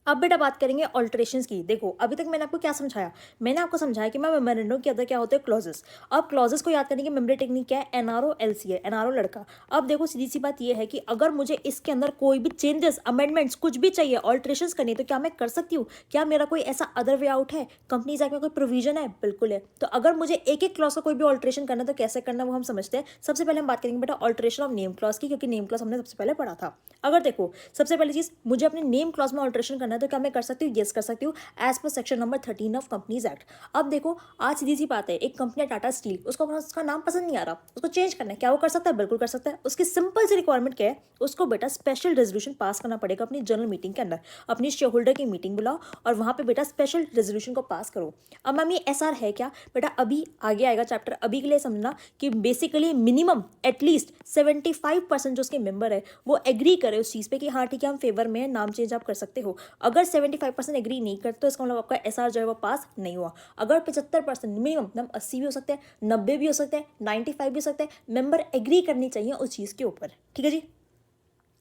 अब बेटा बात करेंगे ऑल्टरेशंस की। देखो अभी तक मैंने आपको क्या समझाया, मैंने आपको समझाया कि मैं मेमोरेंडम के अंदर क्या होते हैं क्लॉजेस। अब क्लॉजेस को याद करने की मेमोरी टेक्निक क्या है, एनआरओ एलसी है, एनआरओ लड़का। अब देखो सीधी सी बात ये है कि अगर मुझे इसके अंदर कोई भी चेंजेस अमेंडमेंट्स कुछ भी चाहिए, ऑल्टरेशंस करनी है, तो क्या मैं कर सकती हूँ? क्या मेरा कोई ऐसा अदर वे आउट है? कंपनीज एक्ट में कोई प्रोविजन है? बिल्कुल है। तो अगर मुझे एक एक क्लॉज का कोई भी ऑल्टरेशन करना है तो कैसे करना है वो हम समझते हैं। सबसे पहले हम बात करेंगे बेटा ऑल्टरेशन ऑफ नेम क्लॉज की, क्योंकि नेम क्लॉज हमने सबसे पहले पढ़ा था। अगर देखो सबसे पहली चीज मुझे अपने नेम क्लॉज में ऑल्टरेशन करना है तो क्या मैं कर सकती हूँ? यस कर सकती हूँ, as per section number 13 of companies act. अब देखो आज सीधी सी बात है, एक कंपनी है टाटा स्टील, उसको उसका नाम पसंद नहीं आ रहा, उसको चेंज करना है, क्या वो कर सकता है? बिल्कुल कर सकता है। उसकी सिंपल सी रिक्वायरमेंट क्या है, उसको बेटा स्पेशल रेजोल्यूशन पास करना पड़ेगा अपनी जनरल मीटिंग के अंदर। अपनी शेयर होल्डर की मीटिंग बुलाओ और वहां पे बेटा स्पेशल रेजोल्यूशन को पास करो। अब मैम ये एसआर है क्या बेटा? अभी आगे आएगा चैप्टर, अभी के लिए समझना कि बेसिकली मिनिमम एटलीस्ट 75% जो उसके मेंबर है वो एग्री करे उस चीज़ पे कि हाँ ठीक है हम फेवर में नाम चेंज आप कर सकते हो। अगर 75% एग्री नहीं करते तो इसका मतलब आपका एसआर जो है वो पास नहीं हुआ। अगर 75% मिनिमम, मैम 80 भी हो सकते हैं, 90 भी हो सकते हैं, 95 भी हो सकते हैं, मेंबर एग्री करनी चाहिए उस चीज़ के ऊपर। ठीक है जी।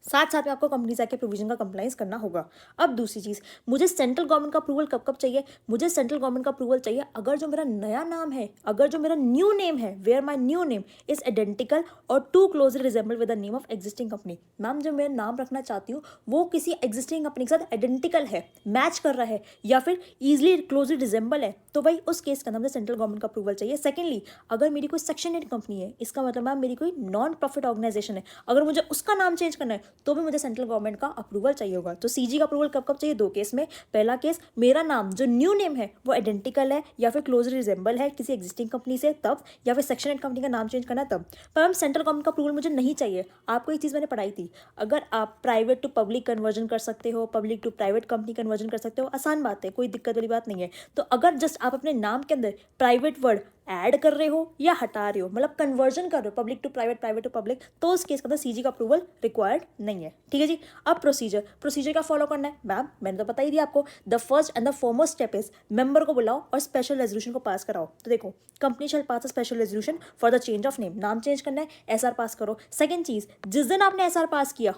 साथ साथ में आपको कंपनीज एक्ट के प्रोविजन का कंप्लाइंस करना होगा। अब दूसरी चीज़, मुझे सेंट्रल गवर्नमेंट का अप्रूवल कब कब चाहिए? मुझे सेंट्रल गवर्नमेंट का अप्रूवल चाहिए अगर जो मेरा नया नाम है, अगर जो मेरा न्यू नेम है, where my new name is identical or too closely resemble with the name of existing company. Ma'am जो मैं नाम रखना चाहती हूँ वो किसी एग्जिस्टिंग कंपनी के साथ आइडेंटिकल है, मैच कर रहा है, या फिर ईजिली क्लोजली रिजेंबल है, तो भाई उस केस के अंदर मुझे सेंट्रल गवर्नमेंट का अप्रूवल चाहिए। सेकेंडली, अगर मेरी कोई सेक्शन 8 कंपनी है, इसका मतलब मैम मेरी कोई नॉन प्रॉफिट ऑर्गेनाइजेशन है, अगर मुझे उसका नाम चेंज करना है तो भी मुझे सेंट्रल गवर्नमेंट का अप्रूवल चाहिए होगा। तो सीजी का अप्रूवल कब कब चाहिए? दो केस में। पहला केस, मेरा नाम जो न्यू नेम है वो आइडेंटिकल है या फिर क्लोजली रिजेंबल है किसी एग्जिस्टिंग कंपनी से, तब, या फिर सेक्शन 8 कंपनी का नाम चेंज करना है तब। पर हम सेंट्रल गवर्नमेंट का अप्रूवल मुझे नहीं चाहिए। आपको एक चीज़ मैंने पढ़ाई थी, अगर आप प्राइवेट टू पब्लिक कन्वर्जन कर सकते हो, public to private company conversion कर सकते हो, आसान बात है, कोई दिक्कत वाली बात नहीं है। तो अगर जस्ट आप अपने नाम के अंदर प्राइवेट वर्ड ऐड कर रहे हो या हटा रहे हो, मतलब कन्वर्जन कर रहे हो public to private, private to public, तो उस केस के अंदर सीजी का अप्रूवल रिक्वायर्ड नहीं है। ठीक है जी। अब प्रोसीजर क्या फॉलो करना है? मैम मैंने तो बता ही दिया आपको, the first and the foremost step is member को बुलाओ और स्पेशल रेजोल्यूशन को पास कराओ। तो देखो, company shall pass a special resolution for the change of name, नाम चेंज करना है, एसआर पास करो। सेकंड चीज, जिस दिन आपने एसआर पास किया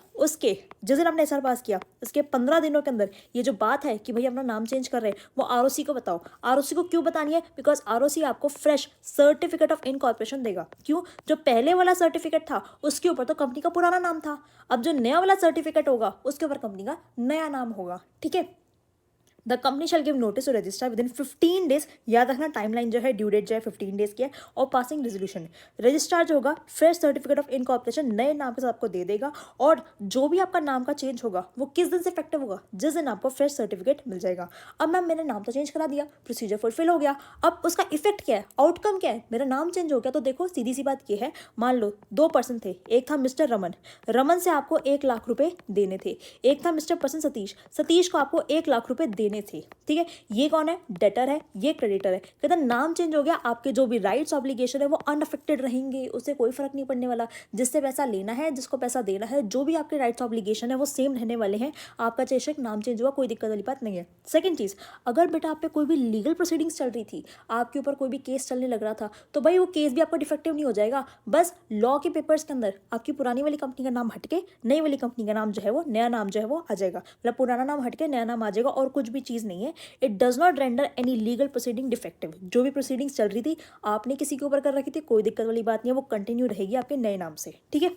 उसके 15 दिनों के अंदर ये जो बात है कि भाई अपना नाम चेंज कर रहे हैं वो आरओसी को बताओ। आरओसी को क्यों बतानी है? बिकॉज आरओसी आपको फ्रेश सर्टिफिकेट ऑफ इनकॉर्पोरेशन देगा। क्यों? जो पहले वाला सर्टिफिकेट था उसके ऊपर तो कंपनी का पुराना नाम था, अब जो नया वाला सर्टिफिकेट होगा उसके ऊपर कंपनी का नया नाम होगा। ठीक है। The company shall give notice to registrar within 15 days. याद रखना टाइमलाइन जो है, ड्यू डेट जो है 15 डेज की है। और पासिंग रेजोल्यूशन, रजिस्ट्रार जो होगा फ्रेश सर्टिफिकेट ऑफ इनकॉर्पोरेशन नए नाम के साथ आपको दे देगा। और जो भी आपका नाम का चेंज होगा वो किस दिन से इफेक्टिव होगा? जिस दिन आपको फ्रेश सर्टिफिकेट मिल जाएगा। अब मैम मैंने नाम तो चेंज करा दिया, प्रोसीजर फुलफिल हो गया, अब उसका इफेक्ट क्या है, आउटकम क्या है? मेरा नाम चेंज हो गया तो देखो सीधी सी बात ये है, मान लो 2 पर्सन थे, एक था मिस्टर रमन से आपको 1 लाख रुपए देने थे, एक था मिस्टर पर्सन सतीश को आपको 1 लाख रुपए देने थे। ठीक है। ये कौन है? डेटर है, ये क्रेडिटर है। कहते नाम चेंज हो गया, आपके जो भी राइट्स ऑब्लिगेशन है वो अनअफेक्टेड रहेंगे, उससे कोई फर्क नहीं पड़ने वाला। जिससे पैसा लेना है, जिसको पैसा देना है, जो भी आपके राइट्स ऑब्लिगेशन है वो सेम रहने वाले हैं। आपका चेशक नाम चेंज हुआ, कोई दिक्कत वाली बात नहीं है। सेकंड चीज, अगर बेटा आप पे कोई भी लीगल प्रोसीडिंग्स चल रही थी, आपके ऊपर कोई भी केस चलने लग रहा था, तो भाई वो केस भी आपका डिफेक्टिव नहीं हो जाएगा। बस लॉ के पेपर्स के अंदर आपकी पुरानी वाली कंपनी का नाम हटके नई वाली कंपनी का नाम जो है वो, नया नाम जो है वो आ जाएगा। मतलब पुराना नाम हटके नया नाम आ जाएगा और कुछ भी चीज़ नहीं है। It does not render any legal proceeding defective. जो भी प्रोसीडिंग्स चल रही थी, आपने किसी के ऊपर कर रखी थी, कोई दिक्कत वाली बात नहीं है, वो कंटिन्यू रहेगी आपके नए नाम से। ठीक है।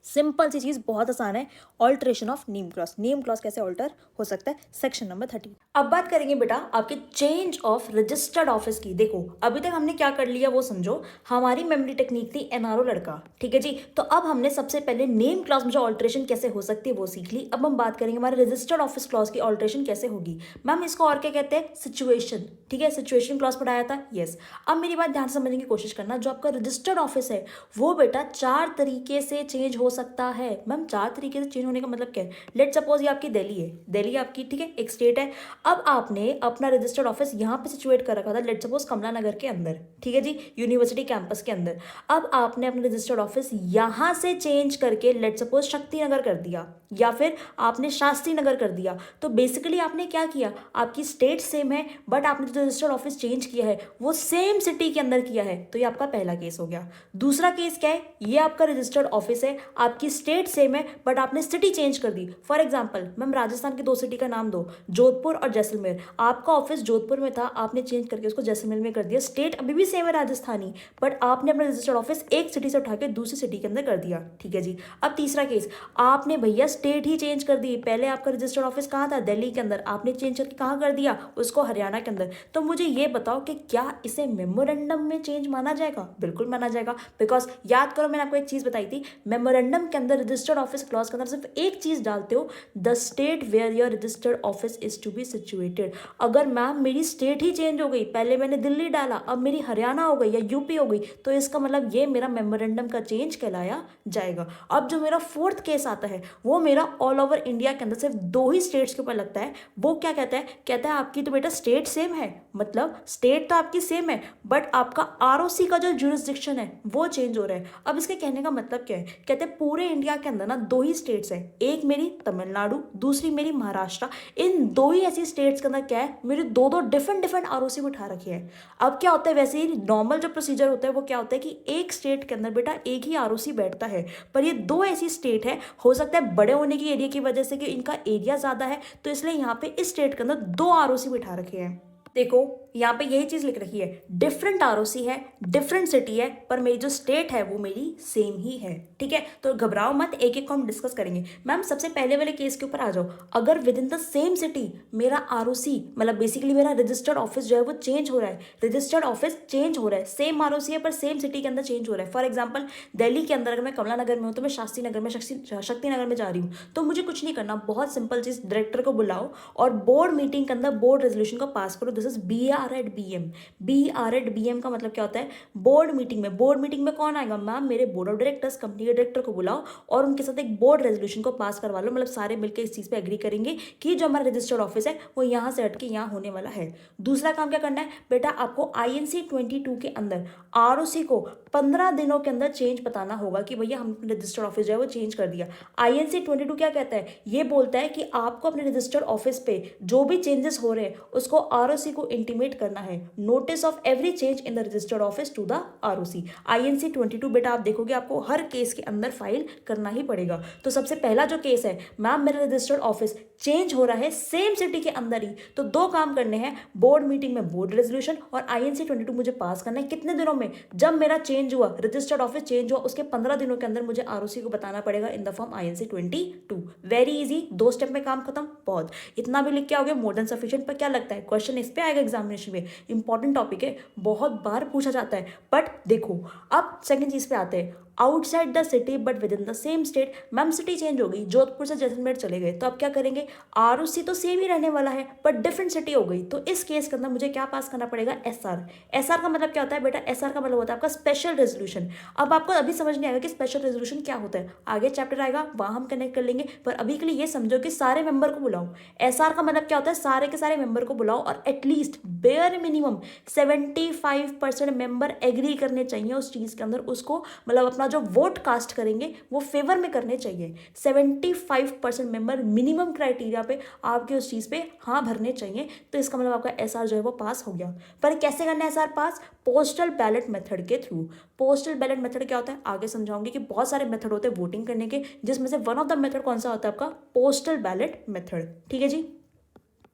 सिंपल सी चीज, बहुत आसान है। Alteration of name clause, name clause कैसे ऑल्टर हो सकता है, सेक्शन नंबर 13। अब बात करेंगे बेटा आपके चेंज ऑफ रजिस्टर्ड ऑफिस की। देखो अभी तक हमने क्या कर लिया वो समझो। हमारी मेमोरी टेक्निक थी एनआरओ लड़का, ठीक है जी। तो अब हमने सबसे पहले नेम क्लॉज में जो ऑल्ट्रेशन कैसे हो सकती है वो सीख ली। अब हम बात करेंगे हमारे रजिस्टर्ड ऑफिस क्लॉज की ऑल्ट्रेशन कैसे होगी। मैम इसको और क्या कहते हैं? सिचुएशन। ठीक है, सिचुएशन क्लॉज पढ़ाया था, यस। अब मेरी बात ध्यान से समझने की कोशिश करना, जो आपका रजिस्टर्ड ऑफिस है वो बेटा 4 तरीके से चेंज हो सकता है। मैम 4 तरीके से चेंज होने का मतलब क्या है? लेट सपोज ये आपकी दिल्ली है, दिल्ली आपकी, ठीक है, एक स्टेट है। अब आपने अपना रजिस्टर्ड ऑफिस यहाँ पे सिचुएट कर रखा था, लेट सपोज कमला नगर के अंदर, ठीक है जी, यूनिवर्सिटी कैंपस के अंदर। अब आपने अपना रजिस्टर्ड ऑफिस यहाँ से चेंज करके लेट सपोज शक्ति नगर कर दिया। या फिर आपने शास्त्री नगर कर दिया। तो बेसिकली आपने क्या किया, आपकी स्टेट सेम है बट आपने जो रजिस्टर्ड ऑफिस चेंज किया है वो सेम सिटी के अंदर किया है, तो ये आपका पहला केस हो गया। दूसरा केस क्या है, ये आपका रजिस्टर्ड ऑफिस है, आपकी स्टेट सेम है बट आपने सिटी चेंज कर दी। फॉर एग्जाम्पल मैम राजस्थान की 2 सिटी का नाम दो, जोधपुर और जैसलमेर। आपका ऑफिस जोधपुर में था, आपने चेंज करके उसको जैसलमेर में कर दिया। स्टेट अभी भी सेम है राजस्थानी, बट आपने अपना रजिस्टर्ड ऑफिस एक सिटी से उठा के दूसरी सिटी के अंदर कर दिया। ठीक है जी। अब तीसरा केस, आपने भैया स्टेट ही चेंज कर दी। पहले आपका रजिस्टर्ड ऑफिस कहाँ था, दिल्ली के अंदर, आपने चेंज करके कहाँ कर दिया, उसको हरियाणा के अंदर। तो मुझे ये बताओ कि क्या इसे मेमोरेंडम में चेंज माना जाएगा? बिल्कुल माना जाएगा, बिकॉज याद करो मैंने आपको एक चीज बताई थी, मेमोरेंडम के अंदर रजिस्टर्ड ऑफिस क्लॉज के अंदर सिर्फ एक चीज डालते हो, the state where your registered office is to be situated. अगर मैम मेरी स्टेट ही चेंज हो गई, पहले मैंने दिल्ली डाला अब मेरी हरियाणा हो गई या यूपी हो गई, तो इसका मतलब ये मेरा मेमोरेंडम का चेंज कहलाया जाएगा। अब जो मेरा फोर्थ केस आता है वो मेरा ऑल ओवर इंडिया के अंदर सिर्फ 2 ही स्टेट्स के ऊपर लगता है। वो क्या कहता है, कहता है आपकी तो बेटा स्टेट सेम है, मतलब स्टेट तो आपकी सेम है बट आपका आरओसी का जो जुरिस्डिक्शन है वो चेंज हो रहा है। अब इसके कहने का मतलब क्या है, कहते हैं पूरे इंडिया के अंदर ना 2 ही स्टेट्स है, एक मेरी तमिलनाडु, दूसरी मेरी महाराष्ट्र। इन 2 ही ऐसी स्टेट्स के अंदर क्या है, मेरे 2 डिफरेंट आरओसी उठा रखे हैं। अब क्या होता है, वैसे ही नॉर्मल जो प्रोसीजर होता है वो क्या होता है कि एक स्टेट के अंदर बेटा एक ही आरओसी बैठता है, पर ये 2 ऐसी स्टेट है, हो सकता है बड़े होने की एरिया की वजह से कि इनका एरिया ज्यादा है, तो इसलिए यहाँ पे इस स्टेट के अंदर 2 आरओसी बिठा रखे हैं। देखो यहाँ पे यही चीज लिख रखी है, डिफरेंट आरओसी है, डिफरेंट सिटी है, पर मेरी जो स्टेट है वो मेरी सेम ही है। ठीक है, तो घबराओ मत, एक एक को हम डिस्कस करेंगे। मैम सबसे पहले वाले केस के ऊपर आ जाओ, अगर with in the same city मेरा आरओसी मतलब बेसिकली मेरा रजिस्टर्ड ऑफिस जो है वो चेंज हो रहा है, रजिस्टर्ड ऑफिस चेंज हो रहा है, सेम आरओसी है पर सेम सिटी के अंदर चेंज हो रहा है। फॉर एग्जाम्पल दिल्ली के अंदर अगर मैं कमला नगर में हूँ तो मैं शास्त्री नगर में शक्ति नगर में जा रही हूँ, तो मुझे कुछ नहीं करना, बहुत सिंपल चीज, डायरेक्टर को बुलाओ और बोर्ड मीटिंग के अंदर बोर्ड रेजोल्यूशन को पास करो। This is BR@BM। BR@BM का मतलब क्या होता है, बोर्ड मीटिंग में। बोर्ड मीटिंग में कौन आएगा, मैम मेरे बोर्ड ऑफ डायरेक्टर्स, कंपनी के डायरेक्टर को बुलाओ और उनके साथ एक बोर्ड रेजोल्यूशन को पास करवा लो, मतलब सारे मिलकर इस चीज पे एग्री करेंगे कि जो हमारा रजिस्टर्ड ऑफिस है वो यहाँ से हटके यहाँ होने वाला है। दूसरा काम क्या करना है बेटा, आपको INC 22 के अंदर ROC को 15 दिनों के अंदर चेंज बताना होगा कि भैया हम रजिस्टर्ड ऑफिस जो है वो चेंज कर दिया। INC 22 क्या कहता है, ये बोलता है कि आपको अपने रजिस्टर्ड ऑफिस पे जो भी चेंजेस हो रहे हैं उसको ROC को इंटीमेट करना है, notice of every change in the registered office to the ROC। INC 22 बेटा आप देखोगे आपको हर केस के अंदर फाइल करना ही पड़ेगा। तो सबसे पहला जो केस है, मैम मेरा रजिस्टर्ड ऑफिस चेंज हो रहा है सेम सिटी के अंदर ही, तो 2 काम करने हैं, बोर्ड मीटिंग में बोर्ड रेजोल्यूशन और INC 22 मुझे पास करना है। कितने दिनों में, जब मेरा चेंज हुआ, रजिस्टर्ड ऑफिस चेंज हुआ उसके 15 दिनों के अंदर मुझे ROC को बताना पड़ेगा इन the form INC 22। Very easy, 2 step में काम खत्म। बहुत इतना भी लिख के आओगे मोर देन सफिशिएंट। पर क्या लगता है क्वेश्चन इस पे आएगा एग्जामिनेशन में, इंपॉर्टेंट टॉपिक है, बहुत बार पूछा जाता है। बट देखो अब सेकंड चीज पे आते हैं, outside the city but with in the same state. Ma'am city change हो गई, जोधपुर से जैसलमेर चले गए, तो अब क्या करेंगे, ROC तो सेम ही रहने वाला है बट डिफरेंट सिटी हो गई, तो इस केस के अंदर मुझे क्या पास करना पड़ेगा, SR। SR का मतलब क्या होता है बेटा, SR का मतलब होता है आपका स्पेशल रेजोल्यूशन। अब आपको अभी समझ नहीं आएगा कि स्पेशल रेजोल्यूशन क्या होता है, आगे चैप्टर आएगा वहां हम कनेक्ट कर लेंगे, पर अभी के लिए ये समझो कि सारे मेंबर को बुलाओ। SR का मतलब क्या होता है, सारे के सारे मेंबर को बुलाओ और at least bare minimum 75% member agree करने चाहिए उस चीज के अंदर, उसको मतलब अपना जो वोट कास्ट करेंगे वो फेवर में करने चाहिए। 75% मेंबर मिनिमम क्राइटेरिया पे आपके उस चीज पे हाँ भरने चाहिए, तो इसका मतलब आपका SR जो है वो पास हो गया। पर कैसे करना है SR पास, पोस्टल बैलेट मेथड के थ्रू। पोस्टल बैलेट मेथड क्या होता है आगे समझाऊंगी कि बहुत सारे मेथड होते हैं वोटिंग करने के, जिसमें से वन ऑफ द मेथड कौन सा होता है आपका, पोस्टल बैलेट मेथड। ठीक है जी,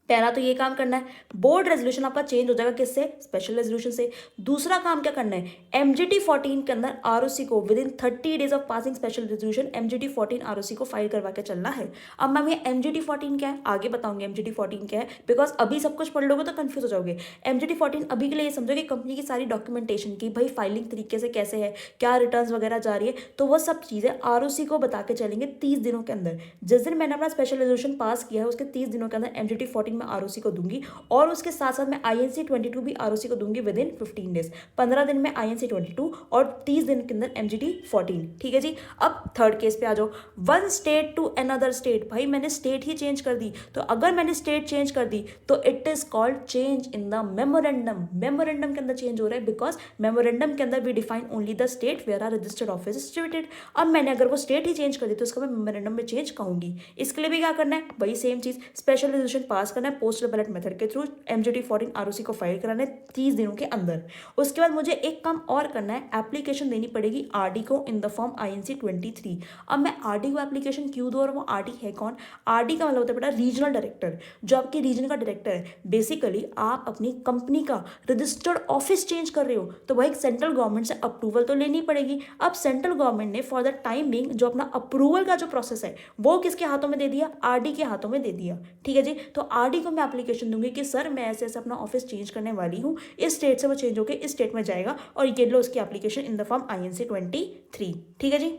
पहला तो ये काम करना है, बोर्ड रेजोल्यूशन आपका चेंज हो जाएगा किससे, स्पेशल रेजोल्यूशन से। दूसरा काम क्या करना है, MGT 14 के अंदर ROC को with in 30 days of passing special resolution MGT 14 ROC को फाइल करवा के चलना है। अब मैम ये MGT 14 क्या है, आगे बताऊंगी MGT 14 क्या है, बिकॉज अभी सब कुछ पढ़ लोगे तो कंफ्यूज हो जाओगे। MGT 14 अभी के लिए ये समझो कि कंपनी की सारी डॉक्यूमेंटेशन की भाई फाइलिंग तरीके से कैसे है, क्या रिटर्न वगैरह जा रही है, तो वो सब चीजें ROC को बता के चलेंगे 30 दिनों के अंदर। जिस दिन मैंने अपना स्पेशल रेजोल्यूशन पास किया है उसके 30 दिनों के अंदर MGT 14 मैं आरओसी को दूंगी और उसके साथ साथ मैं INC 22 भी आरओसी को दूंगी विद इन 15 डेज। 15 दिन में INC 22 और 30 दिन के अंदर MGT 14। ठीक है जी। अब थर्ड केस पे आ जाओ, one state to another state. भाई मैंने स्टेट ही चेंज कर दी, तो अगर मैंने स्टेट चेंज कर दी तो it is called change in the memorandum. Memorandum के अंदर चेंज हो रहा है बिकॉज मेमोरेंडम के अंदर we define only the state where are registered office situated. अब मैंने अगर वो स्टेट ही चेंज कर दी तो उसका मैं मेमोरेंडम में चेंज कहूंगी। इसके लिए भी क्या करना है, वही सेम चीज, स्पेशल रेजोल्यूशन पास करना है पोस्टल बैलेट मेथड के थ्रू, MGT 14 आरओसी को फाइल कराना है 30 दिनों के अंदर। उसके बाद मुझे एक काम और करना है, एप्लीकेशन देनी पड़ेगी RD को इन द फॉर्म INC 23। अब मैं RD को एप्लीकेशन क्यों दूं और वो RD है कौन? RD का मतलब होता है बेटा रीजनल डायरेक्टर, जो आपकी रीजन का डायरेक्टर है। बेसिकली आप अपनी कंपनी का रजिस्टर्ड ऑफिस चेंज कर रहे हो तो भाई सेंट्रल गवर्नमेंट से अप्रूवल तो लेनी पड़ेगी। अब सेंट्रल गवर्नमेंट ने फॉर द टाइम बिंग जो अपना अप्रूवल का जो प्रोसेस है वो किसके हाथों में दे दिया? RD के हाथों में दे दिया। ठीक है जी। तो RD को मैं एप्लीकेशन दूंगी कि सर मैं ऐसे ऐसे अपना ऑफिस चेंज करने वाली हूँ, इस स्टेट से वो चेंज होकर इस स्टेट में जाएगा और ये लो उसकी application in the form INC 23। ठीक है जी।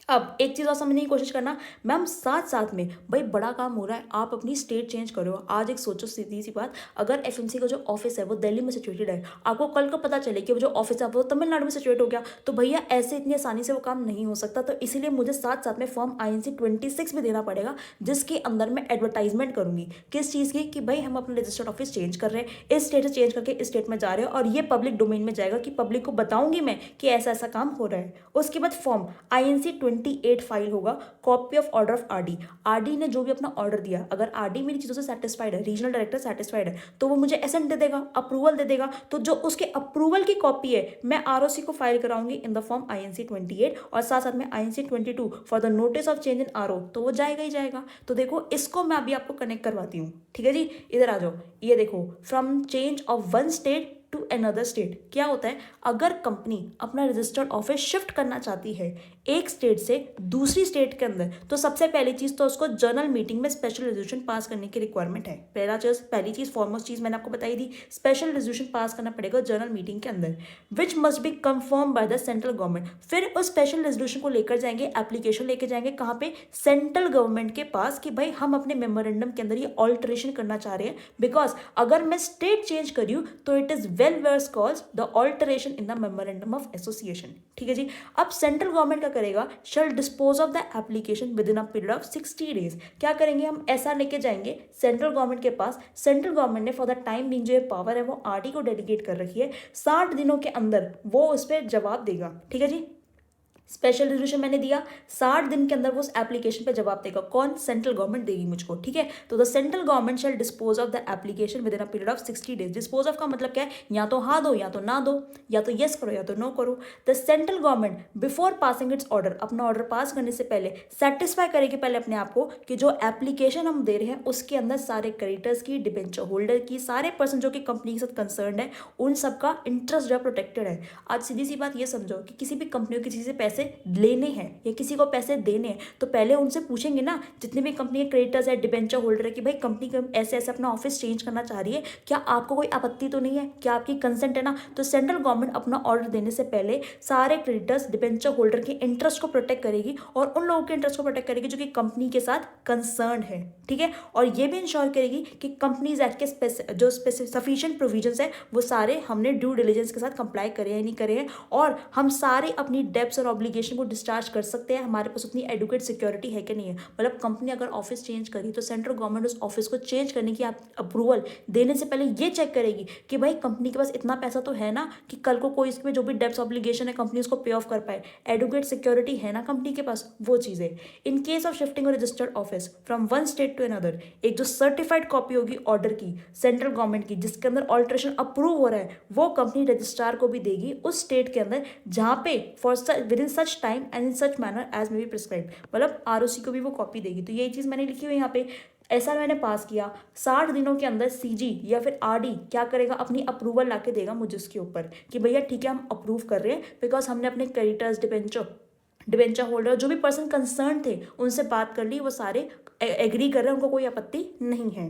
अब एक चीज़ और समझने की कोशिश करना मैम, साथ साथ में भाई बड़ा काम हो रहा है, आप अपनी स्टेट चेंज करो। आज एक सोचो सीधी सी बात, अगर FMC का जो ऑफिस है वो दिल्ली में सिचुएटेड है, आपको कल को पता चले कि वो जो ऑफिस है वो तमिलनाडु में सिचुएट हो गया, तो भैया ऐसे इतनी आसानी से वो काम नहीं हो सकता। तो इसीलिए मुझे साथ साथ में फॉर्म INC 26 भी देना पड़ेगा, जिसके अंदर मैं एडवर्टाइजमेंट करूंगी किस चीज़ की, कि भाई हम अपना रजिस्टर्ड ऑफिस चेंज कर रहे हैं, इस स्टेट से चेंज करके इस स्टेट में जा रहे हैं, और ये पब्लिक डोमेन में जाएगा कि पब्लिक को बताऊंगी मैं कि ऐसा ऐसा काम हो रहा है। उसके बाद फॉर्म INC 28 फाइल होगा, copy of order of RD ने जो भी अपना ऑर्डर दिया, अगर RD मेरी चीज़ों से सेटिस्फाइड है, रीजनल डायरेक्टर सेटिस्फाइड है, तो वो मुझे एसेंट दे देगा, अप्रूवल दे देगा। तो जो उसके अप्रूवल की कॉपी है मैं ROC को फाइल कराऊंगी इन द फॉर्म INC 28 और साथ साथ में INC 22 for the notice of change in RO, तो वो जाएगा ही जाएगा। तो देखो इसको मैं अभी आपको कनेक्ट करवाती हूँ। ठीक है जी, इधर आ जाओ। ये देखो, from change of one state to another state क्या होता है, अगर कंपनी अपना रजिस्टर्ड ऑफिस शिफ्ट करना चाहती है एक स्टेट से दूसरी स्टेट के अंदर, तो सबसे पहली चीज तो उसको जनरल मीटिंग में स्पेशल रेजोल्यूशन पास करने की रिक्वायरमेंट है। पहली चीज फॉरमोस्ट चीज मैंने आपको बताई थी, स्पेशल रेजोल्यूशन पास करना पड़ेगा जनरल मीटिंग के अंदर, which must be confirm by the central government. फिर उस स्पेशल रेजोल्यूशन को लेकर जाएंगे, एप्लीकेशन लेकर जाएंगे कहाँ पे, सेंट्रल गवर्नमेंट के पास, कि भाई हम अपने मेमोरेंडम के अंदर ये ऑल्टरेशन करना चाह रहे हैं, बिकॉज अगर मैं स्टेट चेंज करी हूं तो it is well worse cause the alteration in the memorandum of association. ठीक है जी। अब सेंट्रल गवर्नमेंट का करेगा, shall dispose of the application within a period of 60 days. क्या करेंगे हम, ऐसा लेके जाएंगे सेंट्रल गवर्नमेंट के पास, सेंट्रल गवर्नमेंट ने फॉर द टाइम बीइंग जो ये पावर है वो RD को डेलीगेट कर रखी है, 60 दिनों के अंदर वो उस पर जवाब देगा। ठीक है जी। स्पेशल रेजोल्यूशन मैंने दिया, 60 दिन के अंदर वो उस एप्लीकेशन पे जवाब देगा। कौन, सेंट्रल गवर्नमेंट देगी मुझको। ठीक है, तो the central government shell dispose of the application within a period of 60 days. Dispose of का मतलब क्या है, या तो हाँ दो या तो ना दो, या तो येस करो या तो नो करो। The central government before passing it's order, अपना ऑर्डर पास करने से पहले सेटिस्फाई करेगी पहले अपने आप को कि जो एप्लीकेशन हम दे रहे हैं उसके अंदर सारे क्रेडिटर्स की, डिबेंचर होल्डर की, सारे पर्सन जो कि कंपनी के साथ कंसर्न है, उन सबका इंटरेस्ट जो है प्रोटेक्टेड है। आज सीधी सी बात ये समझो कि किसी भी कंपनी को किसी से पैसे लेने या किसी को पैसे देने हैं तो पहले उनसे पूछेंगे ना, जितने भी कंपनी के क्रेडिटर्स है, डिबेंचर होल्डर है, कि भाई कंपनी ऐसे ऐसे अपना ऑफिस चेंज करना चाह रही है, क्या आपको कोई आपत्ति तो नहीं है, क्या आपकी कंसेंट है ना। तो सेंट्रल गवर्नमेंट अपना ऑर्डर देने से पहले सारे क्रेडिटर्स, डिबेंचर होल्डर के इंटरेस्ट को प्रोटेक्ट करेगी और उन लोगों के इंटरेस्ट को प्रोटेक्ट करेगी जो कि कंपनी के साथ कंसर्न है। ठीक है, और ये भी इंश्योर करेगी कि कंपनीज एक्ट के जो सफिशिएंट प्रोविजंस है वो सारे हमने ड्यू डिलिजेंस के साथ कंप्लाई करे या नहीं करे हैं, और हम सारे अपनी डेब्ट्स और ऑब्लिगेशन को डिस्चार्ज कर सकते हैं, हमारे पास उतनी एडुकेट सिक्योरिटी है कि नहीं है। मतलब कंपनी अगर ऑफिस चेंज करी तो सेंट्रल गवर्नमेंट उस ऑफिस को चेंज करने की अप्रूवल देने से पहले ये चेक करेगी कि भाई कंपनी के पास इतना पैसा तो है ना कि कल को कोई इसमें जो भी डेब्ट्स ऑब्लिगेशन है कंपनी उसको पे ऑफ कर पाए, एडुकेट सिक्योरिटी है ना कंपनी के पास, वो चीज़ें। In case of shifting registered office from one state to another, एक जो सर्टिफाइड कॉपी होगी ऑर्डर की सेंट्रल गवर्नमेंट की जिसके अंदर ऑल्ट्रेशन अप्रूव हो रहा है, वो कंपनी रजिस्ट्रार को भी देगी उस स्टेट के अंदर जहाँ पे for within such time and in such manner as may be prescribe, मतलब ROC को भी वो कॉपी देगी। तो यही चीज़ मैंने लिखी हुई यहाँ पे, ऐसा मैंने पास किया, 60 दिनों के अंदर CG या फिर RD क्या करेगा, अपनी अप्रूवल ला के देगा मुझे उसके ऊपर कि भैया ठीक है हम अप्रूव कर रहे हैं, बिकॉज हमने अपने क्रेडिटर्स, डिबेंचर होल्डर जो भी पर्सन कंसर्न थे उनसे बात कर ली, वो सारे एग्री कर रहे हैं, उनको कोई आपत्ति नहीं है।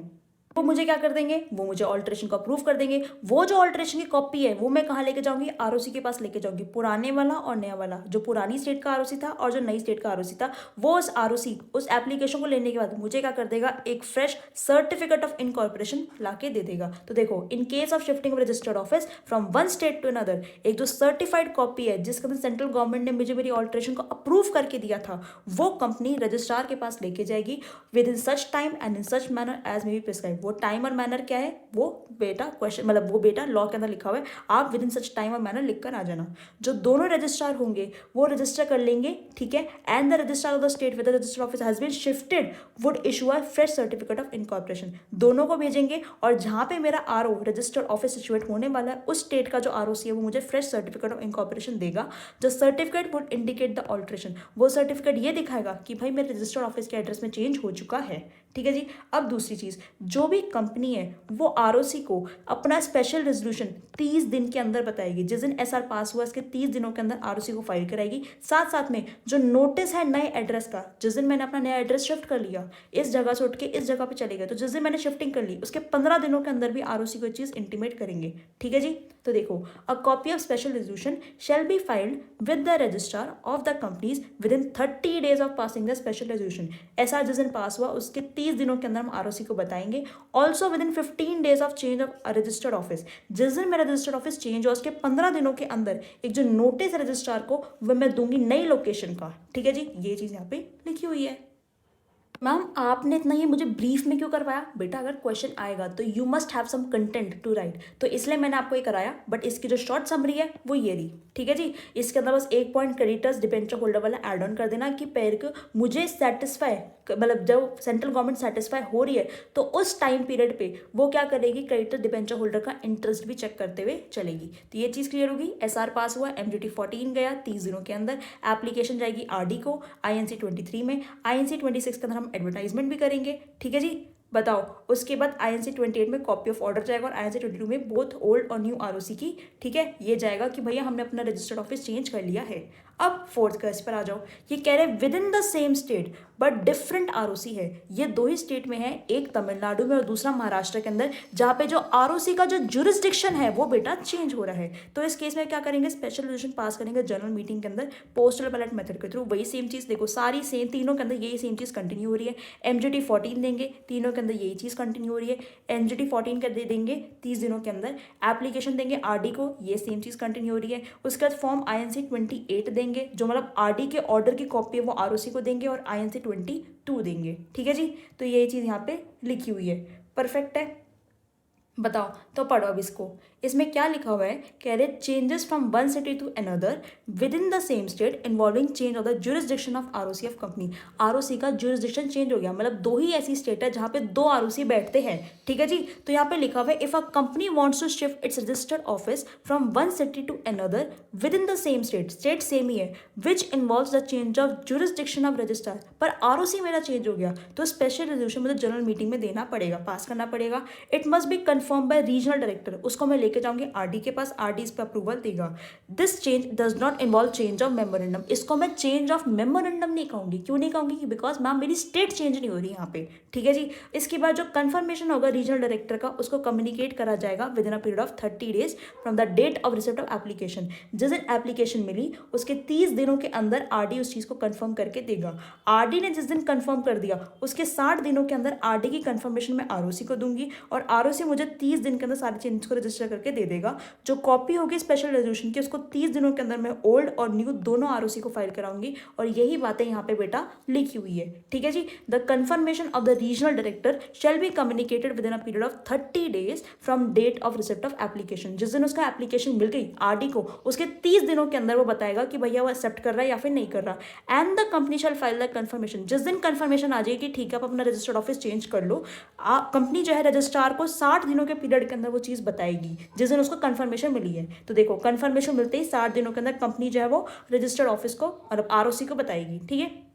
वो मुझे क्या कर देंगे, वो मुझे ऑल्ट्रेशन को अप्रूव कर देंगे। वो जो ऑल्ट्रेशन की कॉपी है वो मैं कहाँ लेके जाऊंगी, आरओसी के पास लेके जाऊंगी, पुराने वाला और नया वाला, जो पुरानी स्टेट का आरओसी था और जो नई स्टेट का आरओसी था, वो उस आरओसी उस एप्लीकेशन को लेने के बाद मुझे क्या कर देगा, एक फ्रेश सर्टिफिकेट ऑफ इनकॉर्पोरेशन ला के दे देगा। तो देखो, in case of shifting of registered office from one state to another, एक जो सर्टिफाइड कॉपी है जिसके अंदर सेंट्रल गवर्नमेंट ने मुझे मेरी ऑल्ट्रेशन को अप्रूव करके दिया था, वो कंपनी रजिस्ट्रार के पास लेके जाएगी within such time and in such manner as may be prescribe. वो टाइम और मैनर क्या है, वो बेटा क्वेश्चन मतलब वो बेटा लॉ के अंदर लिखा हुआ है, आप विद इन सच टाइम और मैनर लिख कर आ जाना। जो दोनों रजिस्ट्रार होंगे वो रजिस्टर कर लेंगे, ठीक है, and the registrar of the state with the register office has been shifted would issue a fresh certificate of incorporation. दोनों को भेजेंगे और जहां पे मेरा आरओ रजिस्टर्ड ऑफिस सिचुएट होने वाला है उस स्टेट का जो आरओसी है वो मुझे फ्रेश सर्टिफिकेट ऑफ इनकॉर्पोरेशन देगा। जो certificate would indicate the alteration, वो सर्टिफिकेट ये दिखाएगा कि भाई मेरे रजिस्टर्ड ऑफिस के एड्रेस में चेंज हो चुका है, ठीक है जी। अब दूसरी चीज, जो भी कंपनी है वो आरओसी को अपना स्पेशल रेजोल्यूशन 30 दिन के अंदर बताएगी। जिस दिन एसआर पास हुआ इसके 30 दिनों के अंदर आरओसी को फाइल कराएगी। साथ साथ में जो नोटिस है नए एड्रेस का, जिस दिन मैंने अपना नया एड्रेस शिफ्ट कर लिया, इस जगह से उठ के इस जगह पे चले गए, तो जिस दिन मैंने शिफ्टिंग कर ली उसके 15 दिनों के अंदर भी आरओसी को ये चीज इंटीमेट करेंगे, ठीक है जी। तो देखो, a copy of special resolution shall be filed with the registrar of the companies with in 30 days of passing the special resolution. ऐसा जिस दिन पास हुआ उसके 30 दिनों के अंदर हम आरओसी को बताएंगे। Also with in 15 days of change of registered office, जिस दिन मेरा रजिस्टर्ड ऑफिस चेंज हो उसके 15 दिनों के अंदर एक जो नोटिस रजिस्ट्रार को वह मैं दूंगी नई लोकेशन का, ठीक है जी। ये चीज यहाँ पे लिखी हुई है। मैम आपने इतना ये मुझे ब्रीफ में क्यों करवाया, बेटा अगर क्वेश्चन आएगा तो you must have some content to write, तो इसलिए मैंने आपको ये कराया। बट इसकी जो शॉर्ट समरी है वो ये रही, ठीक है जी। इसके अंदर बस एक पॉइंट क्रेडिटर्स डिबेंचर होल्डर वाला ऐड ऑन कर देना कि पैर को मुझे सेटिस्फाई, मतलब जब सेंट्रल गवर्नमेंट सेटिस्फाई हो रही है तो उस टाइम पीरियड पे वो क्या करेगी, क्रेडिटर डिबेंचर होल्डर का इंटरेस्ट भी चेक करते हुए चलेगी। तो ये चीज़ क्लियर होगी। एसआर पास हुआ, एमजीटी 14 गया 30 दिनों के अंदर, एप्लीकेशन जाएगी आरडी को आईएनसी 23 में, आईएनसी 26 के अंदर हम एडवर्टाइजमेंट भी करेंगे, ठीक है जी। बताओ, उसके बाद आईएनसी 28 में कॉपी ऑफ ऑर्डर जाएगा और आईएनसी 22 में बोथ ओल्ड और न्यू आरओसी की, ठीक है, ये जाएगा कि भैया हमने अपना रजिस्टर्ड ऑफिस चेंज कर लिया है। अब फोर्थ केस पर आ जाओ। ये कह रहे with in the same state but different ROC है। ये दो ही स्टेट में है, एक तमिलनाडु में और दूसरा महाराष्ट्र के अंदर, जहाँ पे जो आरओसी का जो जुरिस्डिक्शन है वो बेटा चेंज हो रहा है। तो इस केस में क्या करेंगे, स्पेशल रेजोल्यूशन पास करेंगे जनरल मीटिंग के अंदर पोस्टल बैलेट मेथड के थ्रू। वही सेम चीज़, देखो सारी सेम, तीनों के अंदर यही सेम चीज़ कंटिन्यू हो रही है। एमजीटी 14 देंगे, तीनों के अंदर यही चीज़ कंटिन्यू हो रही है। एमजीटी 14 कर दे देंगे 30 दिनों के अंदर, एप्लीकेशन देंगे आरडी को, ये सेम चीज़ कंटिन्यू हो रही है। उसके बाद फॉर्म आईएनसी 28 देंगे, जो मतलब आरडी के ऑर्डर की कॉपी है वो आरओसी को देंगे, और आईएनसी 22 देंगे, ठीक है जी। तो यही चीज़ यहाँ पे लिखी हुई है, परफेक्ट है। बताओ, तो पढ़ो अब इसको। इसमें क्या लिखा हुआ है, कह रहे changes from one city to another within the same state involving change of the jurisdiction of ROC of company. ROC का जुरिस्डिक्शन चेंज हो गया, मतलब दो ही ऐसी स्टेट है जहाँ पे दो आरओसी बैठते हैं, ठीक है जी। तो यहाँ पे लिखा हुआ है if a company wants to shift its registered office from one city to another within the same state, state same ही है, which involves the change of jurisdiction of registrar, पर आरओसी मेरा चेंज हो गया तो special resolution मतलब general meeting में देना पड़ेगा, पास करना पड़ेगा। It must be confirm by regional director, उसको मैं लेके जाऊंगी आरडी के पास, आरडी इस पर अप्रूवल देगा। This change does not involve change of memorandum, इसको मैं चेंज ऑफ मेमोरेंडम नहीं कहूंगी। क्यों नहीं कहूंगी, बिकॉज मैम मेरी स्टेट चेंज नहीं हो रही यहाँ पे, ठीक है जी। इसके बाद जो कंफर्मेशन होगा रीजनल डायरेक्टर का, उसको कम्युनिकेट करा जाएगा within a period of 30 days from the date of receipt of application. जिस दिन एप्लीकेशन मिली उसके 30 दिनों के अंदर आरडी उस चीज को कंफर्म करके देगा। आरडी ने जिस दिन कंफर्म कर दिया उसके 60 दिनों के अंदर आरडी की कंफर्मेशन मैं आरओसी को दूंगी, और आरओसी मुझे 30 दिन के अंदर सारे चेंज को रजिस्टर करके दे देगा। जो कॉपी होगी स्पेशल रेजोल्यूशन की उसको 30 दिनों के अंदर मैं ओल्ड और न्यू दोनों आरओसी को फाइल कराऊंगी, और यही बातें यहाँ पे बेटा लिखी हुई है, ठीक है जी। The confirmation of the regional director shall be communicated within a period of 30 days from date of receipt of application. जिस दिन उसका एप्लीकेशन मिल गई आरडी को, उसके 30 दिनों के अंदर वो बताएगा कि भैया वो एक्सेप्ट कर रहा है या फिर नहीं कर रहा। And the company shell file the confirmation, जिस दिन कंफर्मेशन आ जाएगी ठीक है आप अपना रजिस्टर्ड ऑफिस चेंज कर लो, कंपनी जो है रजिस्ट्रार को 60 दिनों के पीरियड के अंदर वो चीज़ बताएगी जिस दिन उसको कंफर्मेशन मिली है। तो देखो कंफर्मेशन मिलते ही 60 दिनों के अंदर कंपनी जो है वो रजिस्टर्ड ऑफिस को मतलब आरओसी को बताएगी, ठीक है।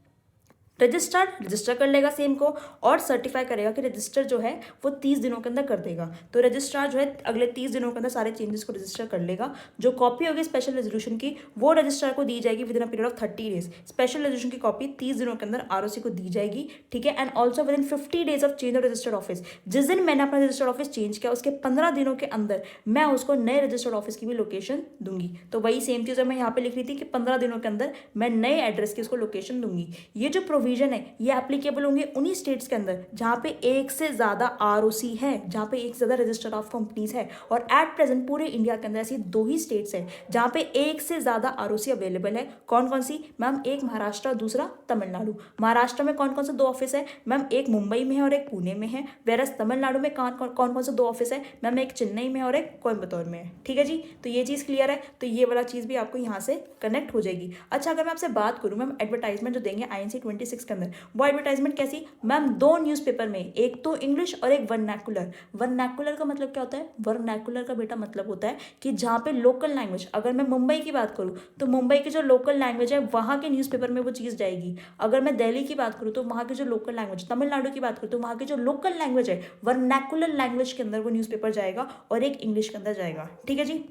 रजिस्टर्ड रजिस्टर कर लेगा सेम को और सर्टिफाई करेगा कि रजिस्टर जो है वो 30 दिनों के अंदर कर देगा। तो रजिस्ट्रार जो है अगले 30 दिनों के अंदर सारे चेंजेस को रजिस्टर कर लेगा। जो कॉपी होगी स्पेशल रेजोल्यूशन की वो रजिस्ट्रार को दी जाएगी within a period of 30 days. Special resolution की कॉपी 30 दिनों के अंदर आरओसी को दी जाएगी, ठीक है। And also with in 50 days of change of registered office. जिस दिन मैंने अपना रजिस्टर्ड ऑफिस चेंज किया उसके 15 दिनों के अंदर मैं उसको नए रजिस्टर्ड ऑफिस की भी लोकेशन दूंगी। तो वही सेम चीज़ मैं यहाँ पे लिख रही थी कि 15 दिनों के अंदर मैं नए एड्रेस की उसको लोकेशन दूंगी। ये जो प्रोविजन है ये एप्लीकेबल होंगे उन्हीं स्टेट्स के अंदर जहाँ पे एक से ज़्यादा आरओसी है, जहाँ पे एक से ज़्यादा रजिस्टर ऑफ कंपनीज है। और एट प्रेजेंट पूरे इंडिया के अंदर ऐसी 2 ही स्टेट्स हैं जहाँ पे एक से ज़्यादा आरओसी अवेलेबल है। कौन कौन सी मैम? एक महाराष्ट्र, दूसरा तमिलनाडु। महाराष्ट्र में कौन कौन से 2 ऑफिस है मैम? एक मुंबई में है और एक पुणे में है। वेरस तमिलनाडु में कौन कौन से 2 ऑफिस है मैम? एक चेन्नई में और एक कोयम्बतौर में है, ठीक है जी। तो ये चीज़ क्लियर है। तो ये वाला चीज़ भी आपको यहाँ से कनेक्ट हो जाएगी। अच्छा, अगर मैं आपसे बात करूँ मैम एडवर्टाइजमेंट जो देंगे INC 26 के अंदर, वो एडवर्टाइजमेंट कैसी मैम? 2 न्यूज़पेपर में, एक तो इंग्लिश और एक वर्नैकुलर। वर्नैकुलर का मतलब क्या होता है? वर्नैकुलर का बेटा मतलब होता है कि जहाँ पे लोकल लैंग्वेज, अगर मैं मुंबई की बात करूँ तो मुंबई की जो लोकल लैंग्वेज है वहाँ के न्यूज़पेपर में वो चीज़ जाएगी। अगर मैं दिल्ली की बात करूँ तो वहाँ की जो लोकल लैंग्वेज, तमिलनाडु की बात करूँ तो वहाँ की जो लोकल लैंग्वेज है वर्नैकुलर लैंग्वेज के अंदर वो न्यूज़पेपर जाएगा और एक इंग्लिश के अंदर जाएगा, ठीक है जी।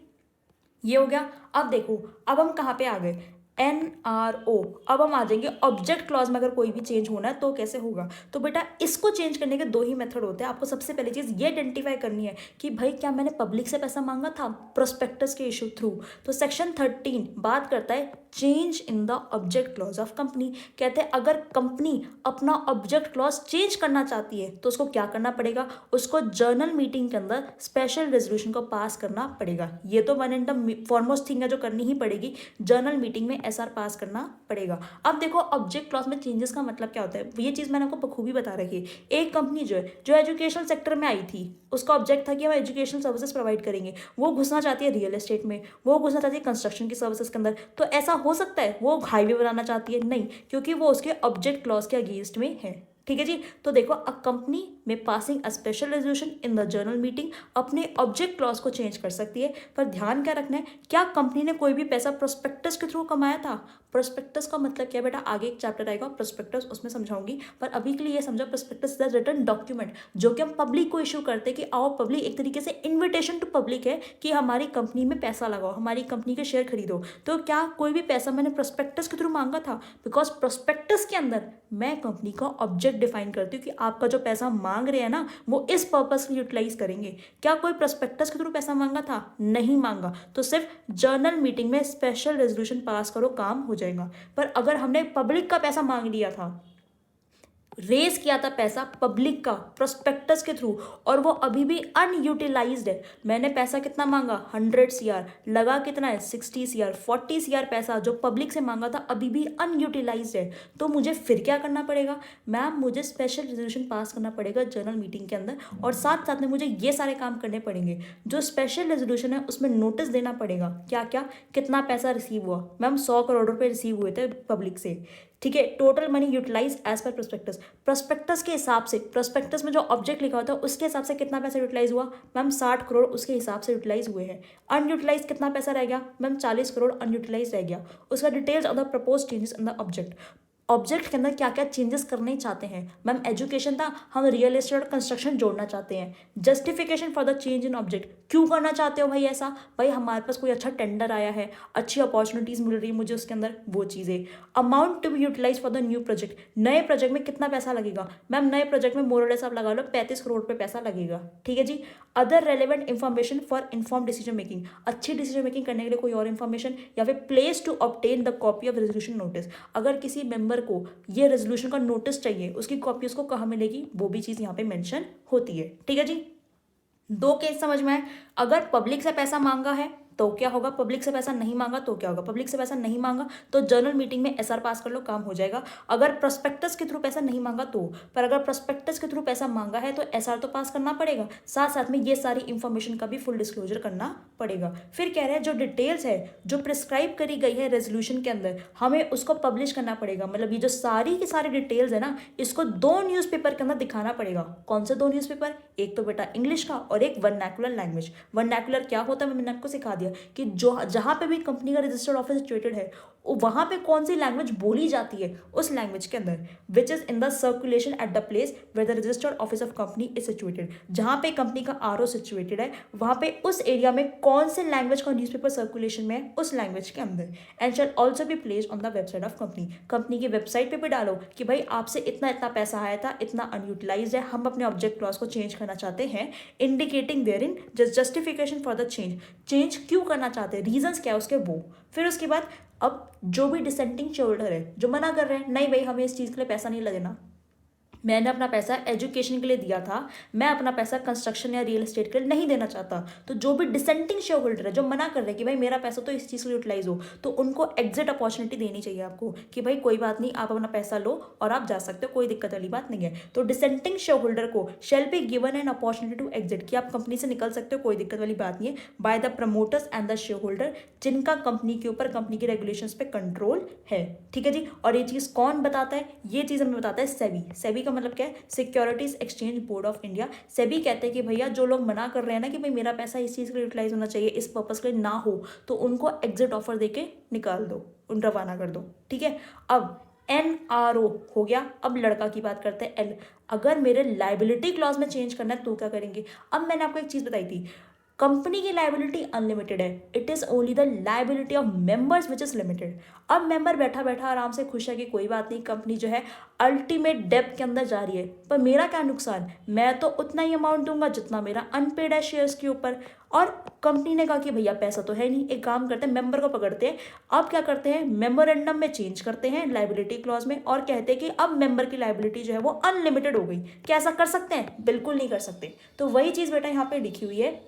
ये हो गया। अब देखो, अब हम कहाँ पे आ गए? NRO। अब हम आ जाएंगे ऑब्जेक्ट क्लॉज में। अगर कोई भी चेंज होना है तो कैसे होगा? तो बेटा इसको चेंज करने के 2 ही मेथड होते हैं। आपको सबसे पहली चीज़ ये आइडेंटिफाई करनी है कि भाई क्या मैंने पब्लिक से पैसा मांगा था प्रोस्पेक्टस के इशू थ्रू। तो सेक्शन 13 बात करता है change in the object clause of company. कहते हैं अगर कंपनी अपना ऑब्जेक्ट क्लॉज चेंज करना चाहती है तो उसको क्या करना पड़ेगा? उसको जर्नल मीटिंग के अंदर स्पेशल रेजोल्यूशन को पास करना पड़ेगा। ये तो one and the foremost thing है जो करनी ही पड़ेगी। जर्नल मीटिंग में SR पास करना पड़ेगा। अब देखो ऑब्जेक्ट क्लॉज में चेंजेस का मतलब क्या होता है, ये चीज़ मैंने आपको बखूबी बता रखी है। एक कंपनी जो है जो एजुकेशनल सेक्टर में आई थी, उसका ऑब्जेक्ट था कि हम एजुकेशनल सर्विसेज प्रोवाइड करेंगे। वो घुसना चाहती है रियल एस्टेट में, वो घुसना चाहती है कंस्ट्रक्शन की सर्विसेज के अंदर। तो ऐसा हो सकता है वो हाईवे बनाना चाहती है? नहीं, क्योंकि वो उसके ऑब्जेक्ट क्लॉज के अगेंस्ट में है, ठीक है जी। तो देखो अ कंपनी में passing a special resolution in the journal meeting अपने ऑब्जेक्ट क्लॉज को चेंज कर सकती है। पर ध्यान क्या रखना है, क्या कंपनी ने कोई भी पैसा प्रोस्पेक्टस के थ्रू कमाया था? प्रोस्पेक्टस का मतलब क्या है बेटा? आगे एक चैप्टर आएगा प्रोस्पेक्टस, उसमें समझाऊंगी। पर अभी के लिए ये समझो prospectus is the written document जो कि हम पब्लिक को इशू करते हैं कि आओ पब्लिक, एक तरीके से इन्विटेशन टू पब्लिक है कि हमारी कंपनी में पैसा लगाओ, हमारी कंपनी के शेयर खरीदो। तो क्या कोई भी पैसा मैंने प्रोस्पेक्टस के थ्रू मांगा था? बिकॉज प्रोस्पेक्टस के अंदर मैं कंपनी का ऑब्जेक्ट डिफाइन करती हूँ कि आपका जो पैसा मांग रहे हैं ना वो इस पर्पस के यूटिलाइज करेंगे। क्या कोई प्रोस्पेक्टस के थ्रू पैसा मांगा था? नहीं मांगा। तो सिर्फ जर्नल मीटिंग में स्पेशल रेजोल्यूशन पास करो, काम हो जाएगा। पर अगर हमने पब्लिक का पैसा मांग लिया था, रेज किया था पैसा पब्लिक का प्रोस्पेक्टस के थ्रू, और वो अभी भी अनयूटिलाइज्ड है, मैंने पैसा कितना मांगा 100 CR, लगा कितना है 60 CR, 40 CR पैसा जो पब्लिक से मांगा था अभी भी अनयूटिलाइज्ड है। तो मुझे फिर क्या करना पड़ेगा मैम? मुझे स्पेशल रेजोल्यूशन पास करना पड़ेगा जर्नल मीटिंग के अंदर, और साथ साथ में मुझे ये सारे काम करने पड़ेंगे। जो स्पेशल रेजोल्यूशन है उसमें नोटिस देना पड़ेगा, क्या क्या, कितना पैसा रिसीव हुआ। मैम 100 करोड़ रुपए रिसीव हुए थे पब्लिक से, ठीक है। Total money utilize as per prospectus, prospectus के हिसाब से, प्रोस्पेक्टस में जो ऑब्जेक्ट लिखा होता है उसके हिसाब से कितना पैसा यूटिलाइज हुआ मैम? 60 करोड़ उसके हिसाब से यूटिलाइज हुए हैं। अनयूटिलाइज कितना पैसा रह गया मैम? 40 करोड़ अनयूटिलाइज रह गया। उसका details of the propose changes in the object, object के अंदर क्या क्या चेंजेस करने चाहते हैं। मैम एजुकेशन था, हम रियल एस्टेट और कंस्ट्रक्शन जोड़ना चाहते हैं। Justification for the change in object, क्यों करना चाहते हो भाई ऐसा? भाई हमारे पास कोई अच्छा टेंडर आया है, अच्छी अपॉर्चुनिटीज मिल रही है मुझे उसके अंदर, वो चीज़ें। Amount to be utilize for the new project, नए प्रोजेक्ट में कितना पैसा लगेगा मैम? नए प्रोजेक्ट में मोरलेस आप लगा लो 35 करोड़ रुपये पैसा लगेगा, ठीक है जी। Other relevant information for inform decision making, अच्छी डिसीजन मेकिंग करने के लिए कोई और इन्फॉर्मेशन, या फिर place to obtain the copy of resolution notice, अगर किसी मेंबर को ये रेजोल्यूशन का नोटिस चाहिए उसकी कॉपी उसको कहाँ मिलेगी, वो भी चीज़ यहाँ पे मेंशन होती है, ठीक है जी। 2 केस समझ में आए। अगर पब्लिक से पैसा मांगा है तो क्या होगा, पब्लिक से पैसा नहीं मांगा तो क्या होगा। पब्लिक से पैसा नहीं मांगा तो जर्नल मीटिंग में SR पास कर लो, काम हो जाएगा। अगर प्रोस्पेक्टस के थ्रू पैसा नहीं मांगा तो, पर अगर प्रोस्पेक्टस के थ्रू पैसा मांगा है तो SR तो पास करना पड़ेगा, साथ साथ में ये सारी इंफॉर्मेशन का भी फुल डिस्क्लोजर करना पड़ेगा। फिर कह रहे हैं जो डिटेल्स है जो प्रिस्क्राइब करी गई है रेजोल्यूशन के अंदर हमें उसको पब्लिश करना पड़ेगा। मतलब ये जो सारी की सारी डिटेल्स है ना, इसको 2 न्यूज़पेपर के अंदर दिखाना पड़ेगा। कौन से 2 न्यूज़पेपर? एक तो बेटा इंग्लिश का और एक वर्नैकुलर लैंग्वेज। वर्नैकुलर क्या होता है मैंने आपको सिखा दिया कि जो जहाँ पे भी कंपनी का रजिस्टर्ड ऑफिस सिचुएटेड है वहाँ पे कौन सी लैंग्वेज बोली जाती है उस लैंग्वेज के अंदर, which is in the circulation at the place where the registered office of company is situated. जहाँ पे कंपनी का आरओ सिचुएटेड है वहाँ पे उस एरिया में कौन से लैंग्वेज का न्यूज़पेपर सर्कुलेशन में है उस लैंग्वेज के अंदर। And shall also be placed on the website of company. Company की वेबसाइट पे भी डालो कि भाई आपसे इतना इतना पैसा आया था, इतना अनयूटिलाइज है, हम अपने ऑब्जेक्ट क्लॉज को चेंज करना चाहते हैं, indicating therein justification for the change. Change क्यों करना चाहते हैं, रीजंस क्या है उसके वो। फिर उसके बाद अब जो भी डिसेंटिंग शेयर होल्डर है जो मना कर रहे हैं नहीं भाई हमें इस चीज़ के लिए पैसा नहीं लगेना, मैंने अपना पैसा एजुकेशन के लिए दिया था, मैं अपना पैसा कंस्ट्रक्शन या रियल एस्टेट के लिए नहीं देना चाहता, तो जो भी डिसेंटिंग शेयर होल्डर है जो मना कर रहे हैं कि भाई मेरा पैसा तो इस चीज़ के लिए यूटिलाइज हो, तो उनको एग्जिट अपॉर्चुनिटी देनी चाहिए आपको कि भाई कोई बात नहीं आप अपना पैसा लो और आप जा सकते हो, कोई दिक्कत वाली बात नहीं है। तो डिसेंटिंग शेयर होल्डर को shall be given an opportunity to exit, कि आप कंपनी से निकल सकते हो, कोई दिक्कत वाली बात नहीं है, by the promoters and the share holder जिनका कंपनी के ऊपर कंपनी के रेगुलेशंस पे कंट्रोल है। ठीक है जी। और ये चीज़ कौन बताता है, ये चीज़ हमें बताता है सेबी। सेबी का मतलब क्या है, securities exchange board of India. SEBI कहते हैं कि भैया जो लोग मना कर रहे हैं ना कि भाई मेरा पैसा इस चीज़ के लिए यूटिलाइज होना चाहिए, इस पर्पस के लिए ना हो, तो उनको एग्जिट ऑफर देके निकाल दो, उन रवाना कर दो। ठीक है। अब NRO हो गया। अब लड़का की बात करते हैं L। अगर मेरे लाइबिलिटी क्लॉज में चेंज करना है तो क्या करेंगे। अब मैंने आपको एक चीज़ बताई थी, कंपनी की लाइबिलिटी अनलिमिटेड है, it is only the liability of members which is limited. अब मेंबर बैठा बैठा आराम से खुश है कि कोई बात नहीं कंपनी जो है अल्टीमेट डेब्ट के अंदर जा रही है, पर मेरा क्या नुकसान, मैं तो उतना ही अमाउंट दूंगा जितना मेरा अनपेड है शेयर्स के ऊपर। और कंपनी ने कहा कि भैया पैसा तो है नहीं, एक काम करते हैं मेंबर को पकड़ते हैं। अब क्या करते हैं, मेमोरेंडम में चेंज करते हैं लाइबिलिटी क्लॉज में और कहते हैं कि अब मेंबर की लाइबिलिटी जो है वो अनलिमिटेड हो गई। क्या ऐसा कर सकते हैं, बिल्कुल नहीं कर सकते। तो वही चीज़ बेटा यहाँ पे लिखी हुई है,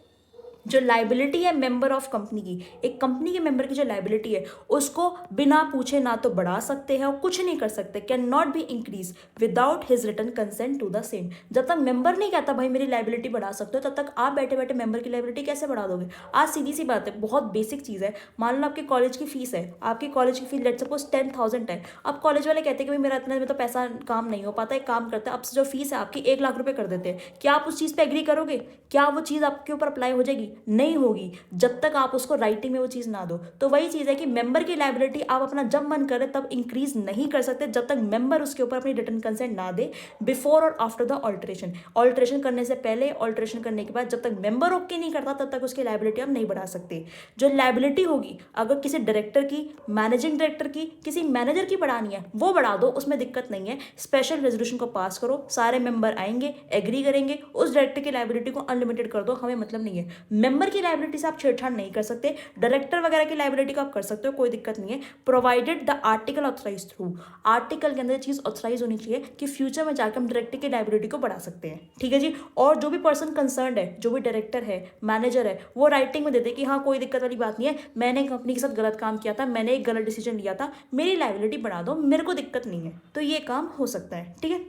जो लाइबिलिटी है मेंबर ऑफ कंपनी की, एक कंपनी के मेंबर की जो लाइबिलिटी है उसको बिना पूछे ना तो बढ़ा सकते हैं और कुछ नहीं कर सकते, can not be increase without his written consent to the same. जब तक मेंबर नहीं कहता भाई मेरी लाइबिलिटी बढ़ा सकते हो, तब तक आप बैठे बैठे मेंबर की लाइबिलिटी कैसे बढ़ा दोगे। आज सीधी सी बात है, बहुत बेसिक चीज़ है, मान लो आपके कॉलेज की फीस है, आपकी कॉलेज की फीस लेट सपोज 10,000 है। अब कॉलेज वाले कहते हैं कि भाई मेरा इतने में तो पैसा काम नहीं हो पाता, एक काम करते हैं अब से जो फीस है आपकी 1 लाख रुपए कर देते हैं। क्या आप उस चीज़ पे एग्री करोगे, क्या वो चीज़ आपके ऊपर अप्लाई हो जाएगी, नहीं होगी, जब तक आप उसको राइटिंग में वो चीज़ ना दो। तो वही चीज़ है कि मेंबर की लाइबिलिटी आप अपना जब मन करे तब इंक्रीज नहीं कर सकते जब तक मेंबर उसके ऊपर अपनी रिटन कंसेंट ना दे, बिफोर और आफ्टर द ऑल्ट्रेशन। ऑल्ट्रेशन करने से पहले, ऑल्ट्रेशन करने के बाद, जब तक मेंबर ओके नहीं करता तब तक उसकी लाइबिलिटी आप नहीं बढ़ा सकते। जो लाइबिलिटी होगी अगर किसी डायरेक्टर की, मैनेजिंग डायरेक्टर की, किसी मैनेजर की बढ़ानी है वो बढ़ा दो, उसमें दिक्कत नहीं है। स्पेशल रेजोल्यूशन को पास करो, सारे मेंबर आएंगे, एग्री करेंगे, उस डायरेक्टर की लाइबिलिटी को अनलिमिटेड कर दो, हमें मतलब नहीं है। मेंबर की लाइबिलिटी आप छेड़छाड़ नहीं कर सकते, डायरेक्टर वगैरह की लाइबिलिटी को आप कर सकते हो, कोई दिक्कत नहीं है, provided the article authorize through. Article के अंदर चीज ऑथराइज होनी चाहिए कि फ्यूचर में जाकर हम डायरेक्टर की लाइबिलिटी को बढ़ा सकते हैं। ठीक है जी। और जो भी पर्सन कंसर्न है, जो भी डायरेक्टर है, मैनेजर है, वो राइटिंग में देते कि हाँ कोई दिक्कत वाली बात नहीं है, मैंने कंपनी के साथ गलत काम किया था, मैंने एक गलत डिसीजन लिया था, मेरी लाइबिलिटी बढ़ा दो, मेरे को दिक्कत नहीं है। तो ये काम हो सकता है। ठीक है।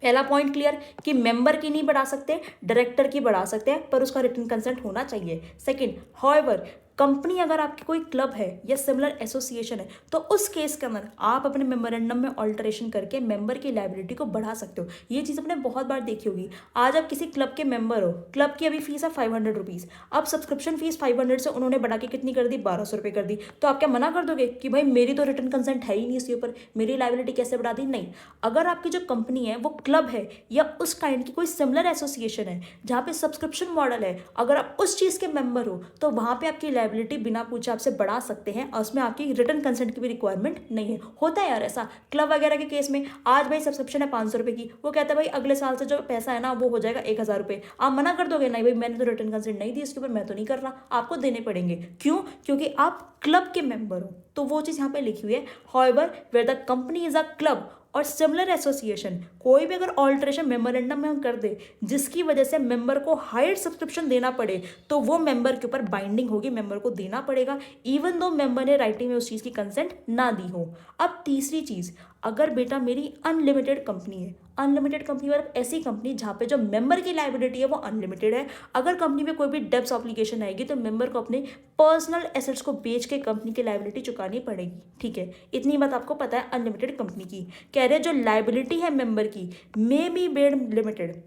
पहला पॉइंट क्लियर कि मेंबर की नहीं बढ़ा सकते, डायरेक्टर की बढ़ा सकते हैं, पर उसका रिटन कंसेंट होना चाहिए। सेकंड, हाउएवर कंपनी अगर आपकी कोई क्लब है या सिमिलर एसोसिएशन है तो उस केस के अंदर आप अपने मेमोरेंडम में ऑल्टरेशन करके मेंबर की लाइबिलिटी को बढ़ा सकते हो। ये चीज़ आपने बहुत बार देखी होगी। आज आप किसी क्लब के मेंबर हो, क्लब की अभी फीस है 500 रुपीज़, अब सब्सक्रिप्शन फीस 500 से उन्होंने बढ़ा के कितनी कर दी, 1200 रुपये कर दी, तो आप क्या मना कर दोगे कि भाई मेरी तो रिटर्न कंसेंट है ही नहीं इसके ऊपर, मेरी लाइबिलिटी कैसे बढ़ा दी। नहीं, अगर आपकी जो कंपनी है वो क्लब है या उस काइंड की कोई सिमिलर एसोसिएशन है जहाँ पे सब्सक्रिप्शन मॉडल है, अगर आप उस चीज़ के मेंबर हो तो वहाँ पे आपकी लाइबिलिटी बिना पूछे आपसे बढ़ा सकते हैं और उसमें आपकी रिटर्न कंसेंट की भी रिक्वायरमेंट नहीं है। होता है यार ऐसा क्लब वगैरह के केस में, आज भाई सब्सक्रिप्शन है 500 रुपये की, वो कहता है भाई अगले साल से जो पैसा है ना वो हो जाएगा 1000 रुपये। आप मना कर दोगे, नहीं भाई मैंने तो रिटर्न कंसेंट नहीं दी इसके ऊपर, मैं तो नहीं कर रहा, आपको देने पड़ेंगे। क्यों, क्योंकि आप क्लब के मेंबर हो। तो वो चीज़ यहाँ पे लिखी हुई है, however where the company is a club और सिमिलर एसोसिएशन, कोई भी अगर ऑल्ट्रेशन मेमोरेंडम में हम कर दे जिसकी वजह से मेंबर को हायर सब्सक्रिप्शन देना पड़े, तो वो मेंबर के ऊपर बाइंडिंग होगी, मेंबर को देना पड़ेगा, इवन दो मेंबर ने राइटिंग में उस चीज़ की कंसेंट ना दी हो। अब तीसरी चीज़, अगर बेटा मेरी अनलिमिटेड कंपनी है, अनलिमिटेड कंपनी मतलब ऐसी कंपनी जहाँ पे जो मेंबर की लाइबिलिटी है वो अनलिमिटेड है, अगर कंपनी में कोई भी डेब्ट्स ऑब्लिगेशन आएगी तो मेंबर को अपने पर्सनल एसेट्स को बेच के कंपनी की लाइबिलिटी चुकानी पड़ेगी। ठीक है, इतनी बात आपको पता है अनलिमिटेड कंपनी की। कह रहे जो लाइबिलिटी है मेंबर की may be made limited,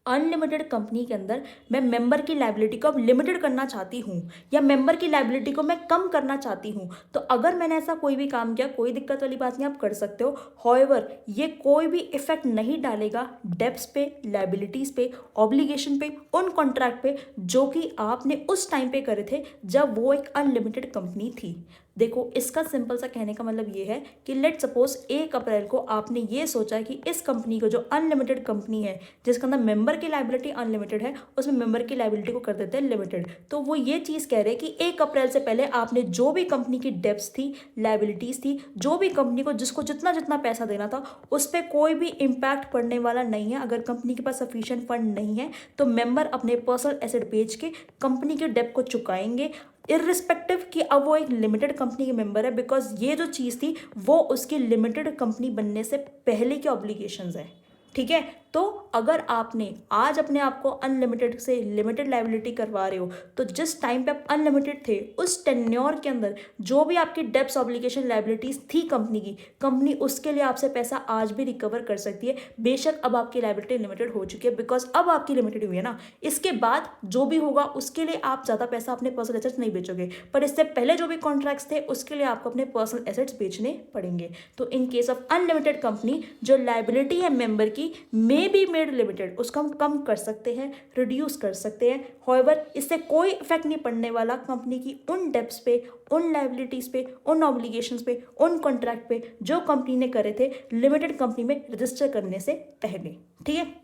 unlimited company के अंदर मैं मेंबर की लाइबिलिटी को अब लिमिटेड करना चाहती हूँ या मेंबर की लाइबिलिटी को मैं कम करना चाहती हूँ, तो अगर मैंने ऐसा कोई भी काम किया, कोई दिक्कत वाली बात नहीं, आप कर सकते हो। हॉवेवर ये कोई भी इफेक्ट नहीं डालेगा डेब्ट्स पे, लाइबिलिटीज पे, ऑब्लिगेशन पे, उन कॉन्ट्रैक्ट पे जो कि आपने उस टाइम पे करे थे जब वो एक अनलिमिटेड कंपनी थी। देखो, इसका सिंपल सा कहने का मतलब ये है कि लेट सपोज 1 अप्रैल को आपने ये सोचा कि इस कंपनी को, जो अनलिमिटेड कंपनी है जिसके अंदर मेंबर की लाइबिलिटी अनलिमिटेड है, उसमें मेंबर की लाइबिलिटी को कर देते हैं लिमिटेड। तो वो ये चीज़ कह रहे हैं कि 1 अप्रैल से पहले आपने जो भी कंपनी की डेब्ट्स थी, लाइबिलिटीज थी, जो भी कंपनी को जिसको जितना जितना पैसा देना था, उस पर कोई भी इम्पैक्ट पड़ने वाला नहीं है। अगर कंपनी के पास सफिशिएंट फंड नहीं है तो मेंबर अपने पर्सनल एसेट बेच के कंपनी के डेब्ट को चुकाएंगे, इररिस्पेक्टिव कि अब वो एक लिमिटेड कंपनी के मेंबर है, बिकॉज ये जो चीज़ थी वो उसकी लिमिटेड कंपनी बनने से पहले के ऑब्लिगेशंस है। ठीक है, तो अगर आपने आज अपने आप को अनलिमिटेड से लिमिटेड लाइबिलिटी करवा रहे हो, तो जिस टाइम पे आप अनलिमिटेड थे उस टेन्योर के अंदर जो भी आपकी डेब्ट्स, ऑब्लिगेशन, लाइबिलिटीज थी कंपनी की, कंपनी उसके लिए आपसे पैसा आज भी रिकवर कर सकती है। बेशक अब आपकी लाइबिलिटी लिमिटेड हो चुकी है, बिकॉज अब आपकी लिमिटेड हुई है ना, इसके बाद जो भी होगा उसके लिए आप ज़्यादा पैसा अपने पर्सनल एसेट्स नहीं बेचोगे, पर इससे पहले जो भी कॉन्ट्रैक्ट्स थे उसके लिए आपको अपने पर्सनल एसेट्स बेचने पड़ेंगे। तो इन केस ऑफ अनलिमिटेड कंपनी, जो लाइबिलिटी है मेंबर की मे बी मेड लिमिटेड, उसको हम कम कर सकते हैं, रिड्यूस कर सकते हैं। हॉवेवर इससे कोई इफेक्ट नहीं पड़ने वाला कंपनी की उन डेब्ट्स पे, उन लाइबिलिटीज पे, उन ऑब्लिगेशंस पे, उन कॉन्ट्रैक्ट पे जो कंपनी ने करे थे लिमिटेड कंपनी में रजिस्टर करने से पहले। ठीक है।